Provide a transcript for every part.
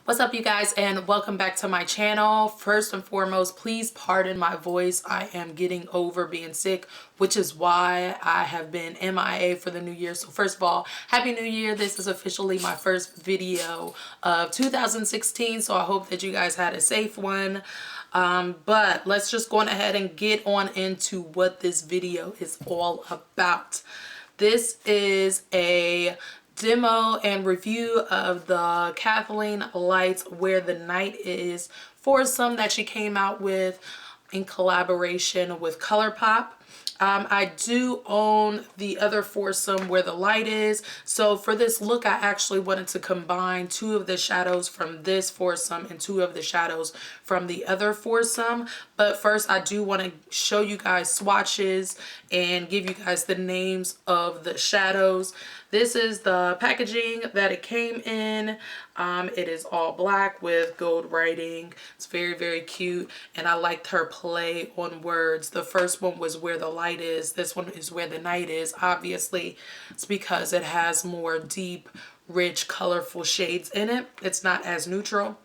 What's up, you guys, and welcome back to my channel. First and foremost, please pardon my voice. I am getting over being sick, which is why I have been MIA for the new year. So first of all, happy new year. This is officially my first video of 2016, so I hope that you guys had a safe one. But let's just go on ahead and get on into what this video is all about. This is a demo and review of the Kathleenlights Where the Night Is foursome that she came out with in collaboration with Colourpop. I do own the other foursome Where the Light Is. So for this look, I actually wanted to combine two of the shadows from this foursome and two of the shadows from the other foursome. But first, I do want to show you guys swatches and give you guys the names of the shadows. This is the packaging that it came in. It is all black with gold writing. It's very, very cute, and I liked her play on words. The first one was Where the Light Is. This one is Where the Night Is. Obviously, it's because it has more deep, rich, colorful shades in it. It's not as neutral.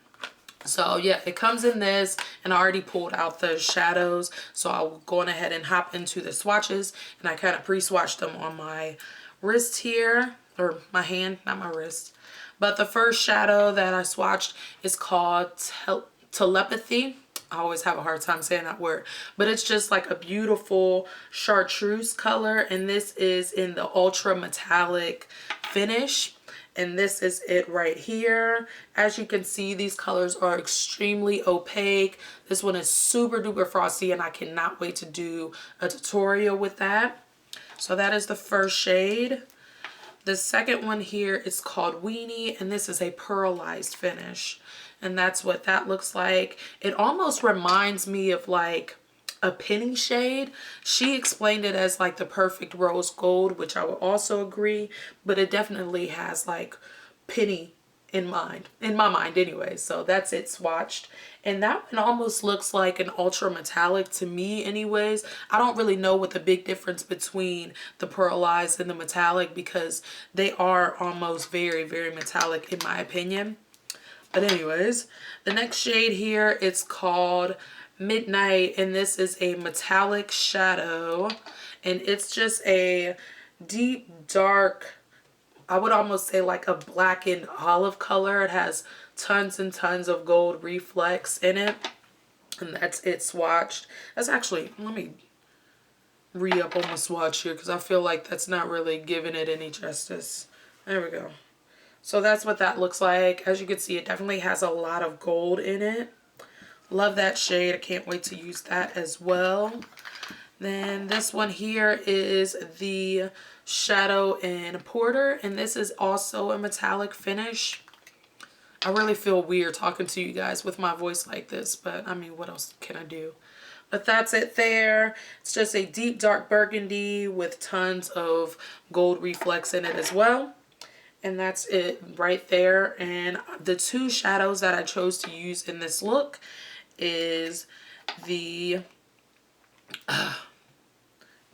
So yeah, it comes in this, and I already pulled out the shadows. So I'll go on ahead and hop into the swatches, and I kind of pre-swatched them on my wrist here, or my hand, not my wrist. But the first shadow that I swatched is called Telepathy. I always have a hard time saying that word, but it's just like a beautiful chartreuse color, and this is in the ultra metallic finish. And this is it right here. As you can see, these colors are extremely opaque. This one is super duper frosty, and I cannot wait to do a tutorial with that. So that is the first shade. The second one here is called Weenie, and this is a pearlized finish. And that's what that looks like. It almost reminds me of like a penny shade. She explained it as like the perfect rose gold, which I would also agree, but it definitely has like penny in my mind anyway. So that's it swatched, and that one almost looks like an ultra metallic to me anyways. I don't really know what the big difference between the pearlized and the metallic, because they are almost very, very metallic in my opinion. But anyways, the next shade here, it's called Midnight, and this is a metallic shadow, and it's just a deep dark, I would almost say like a blackened olive color. It has tons and tons of gold reflex in it, and that's it swatched. That's actually, let me re-up on the swatch here because I feel like that's not really giving it any justice. There we go. So that's what that looks like. As you can see, it definitely has a lot of gold in it. Love that shade. I can't wait to use that as well. Then this one here is the Shadow in Porter, and this is also a metallic finish. I really feel weird talking to you guys with my voice like this, but I mean, what else can I do? But that's it there. It's just a deep dark burgundy with tons of gold reflex in it as well. And that's it right there. And the two shadows that I chose to use in this look is the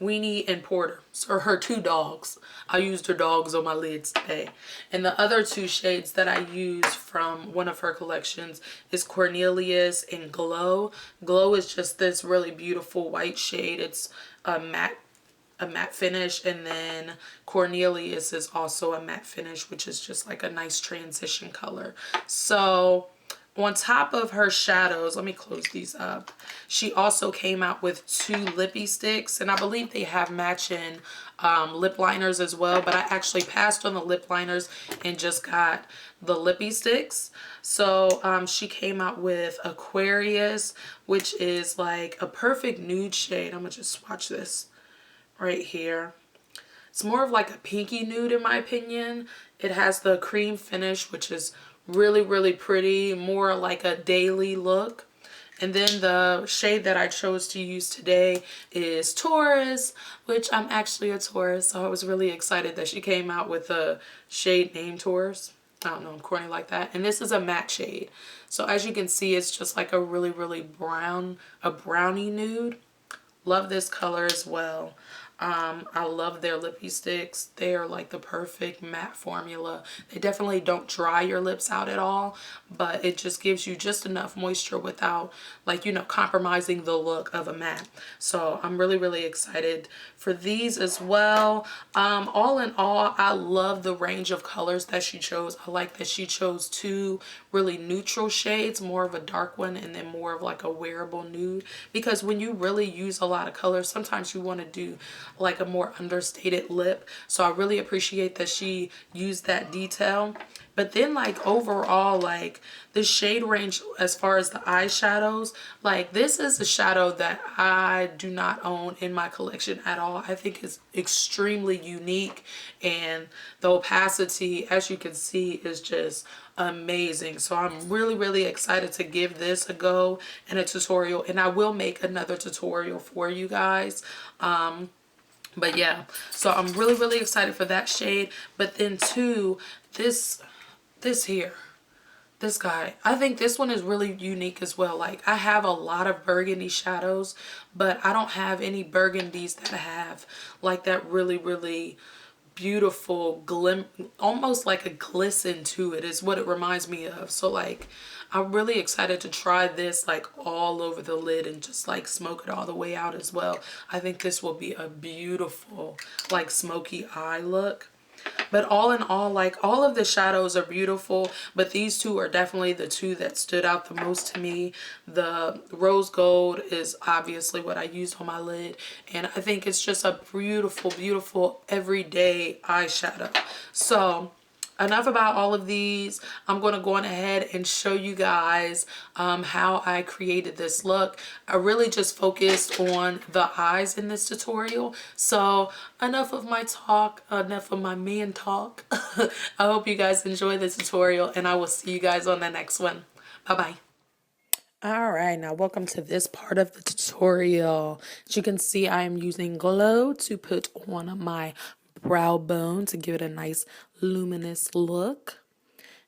Weenie and Porter, or her two dogs. I used her dogs on my lids today. And the other two shades that I used from one of her collections is Cornelius and Glow. Glow is just this really beautiful white shade. It's a matte finish, and then Cornelius is also a matte finish, which is just like a nice transition color. So on top of her shadows, let me close these up, she also came out with two lippy sticks, and I believe they have matching lip liners as well, but I actually passed on the lip liners and just got the lippy sticks. So she came out with Aquarius, which is like a perfect nude shade. I'm gonna just swatch this right here. It's more of like a pinky nude in my opinion. It has the cream finish, which is really, really pretty, more like a daily look. And then the shade that I chose to use today is Taurus, which I'm actually a Taurus, so I was really excited that she came out with a shade named Taurus. I don't know, I'm corny like that. And this is a matte shade. So as you can see, it's just like a really, really brown, a brownie nude. Love this color as well. I love their lippy sticks. They are like the perfect matte formula. They definitely don't dry your lips out at all, but it just gives you just enough moisture without, like, you know, compromising the look of a matte. So I'm really, really excited for these as well. All in all, I love the range of colors that she chose. I like that she chose two really neutral shades, more of a dark one and then more of like a wearable nude, because when you really use a lot of colors, sometimes you want to do like a more understated lip. So I really appreciate that she used that detail. But then, like, overall, like, the shade range as far as the eyeshadows, like, this is a shadow that I do not own in my collection at all. I think it's extremely unique, and the opacity, as you can see, is just amazing. So I'm really, really excited to give this a go in a tutorial, and I will make another tutorial for you guys. But yeah, so I'm really, really excited for that shade. But then too, this here, this guy, I think this one is really unique as well. Like, I have a lot of burgundy shadows, but I don't have any burgundies that have like that really, really beautiful almost like a glisten to it is what it reminds me of. So like, I'm really excited to try this like all over the lid and just like smoke it all the way out as well. I think this will be a beautiful like smoky eye look. But all in all, like, all of the shadows are beautiful, but these two are definitely the two that stood out the most to me. The rose gold is obviously what I used on my lid, and I think it's just a beautiful, beautiful everyday eyeshadow. So enough about all of these. I'm going to go on ahead and show you guys how I created this look. I really just focused on the eyes in this tutorial. So enough of my talk, enough of my man talk. I hope you guys enjoy the tutorial, and I will see you guys on the next one. Bye-bye. All right, now welcome to this part of the tutorial. As you can see, I am using glow to put on my brow bone to give it a nice luminous look.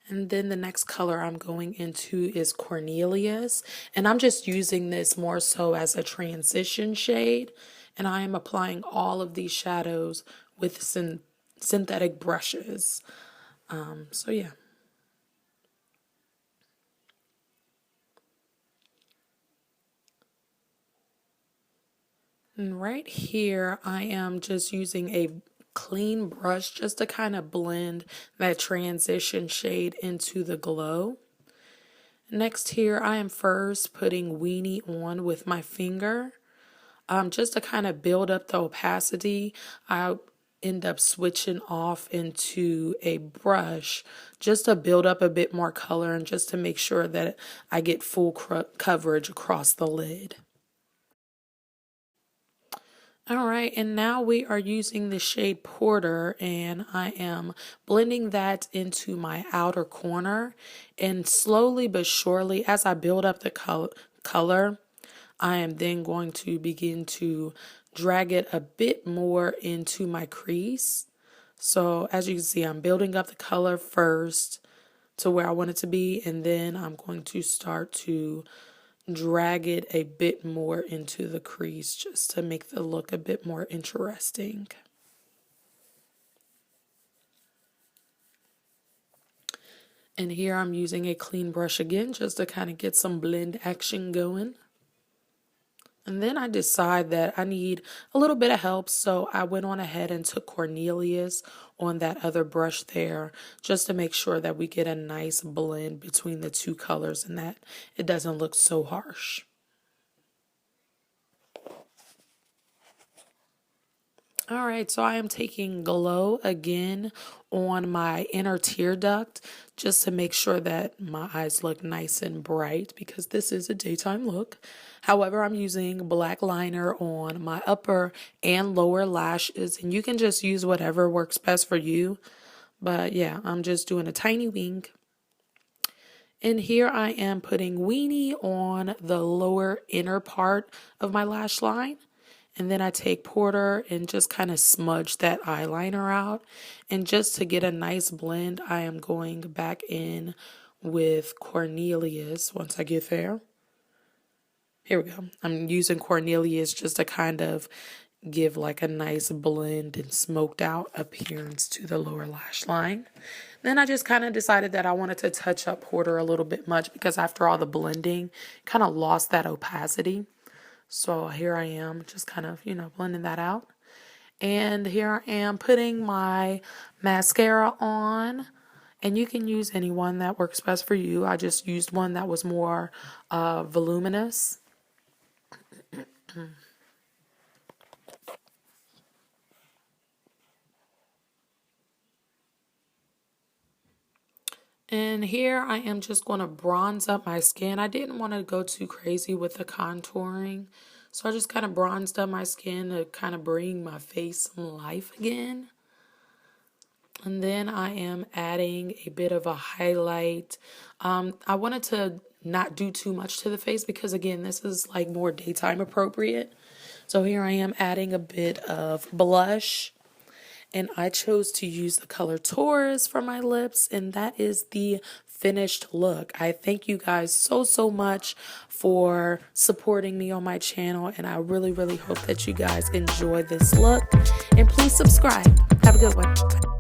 And then the next color I'm going into is Cornelius, and I'm just using this more so as a transition shade, and I am applying all of these shadows with synthetic brushes. So yeah. And right here, I am just using a clean brush just to kind of blend that transition shade into the glow. Next here, I am first putting Weenie on with my finger. Just to kind of build up the opacity, I end up switching off into a brush just to build up a bit more color and just to make sure that I get full coverage across the lid. All right, and now we are using the shade Porter, and I am blending that into my outer corner. And slowly but surely, as I build up the color, I am then going to begin to drag it a bit more into my crease. So as you can see, I'm building up the color first to where I want it to be, and then I'm going to start to drag it a bit more into the crease just to make the look a bit more interesting. And here I'm using a clean brush again just to kind of get some blend action going. And then I decide that I need a little bit of help, so I went on ahead and took Cornelius on that other brush there just to make sure that we get a nice blend between the two colors and that it doesn't look so harsh. All right, so I am taking Glow again on my inner tear duct just to make sure that my eyes look nice and bright because this is a daytime look. However, I'm using black liner on my upper and lower lashes, and you can just use whatever works best for you. But yeah, I'm just doing a tiny wing. And here I am putting Weenie on the lower inner part of my lash line. And then I take Porter and just kind of smudge that eyeliner out. And just to get a nice blend, I am going back in with Cornelius once I get there. Here we go. I'm using Cornelius just to kind of give like a nice blend and smoked out appearance to the lower lash line. Then I just kind of decided that I wanted to touch up Porter a little bit much because after all the blending, kind of lost that opacity. So here I am just kind of, blending that out. And here I am putting my mascara on. And you can use any one that works best for you. I just used one that was more voluminous. And here I am just going to bronze up my skin. I didn't want to go too crazy with the contouring. So I just kind of bronzed up my skin to kind of bring my face some life again. And then I am adding a bit of a highlight. I wanted to not do too much to the face because, again, this is like more daytime appropriate. So here I am adding a bit of blush. And I chose to use the color Taurus for my lips, and that is the finished look. I thank you guys so much for supporting me on my channel, and I really hope that you guys enjoy this look. And please subscribe. Have a good one.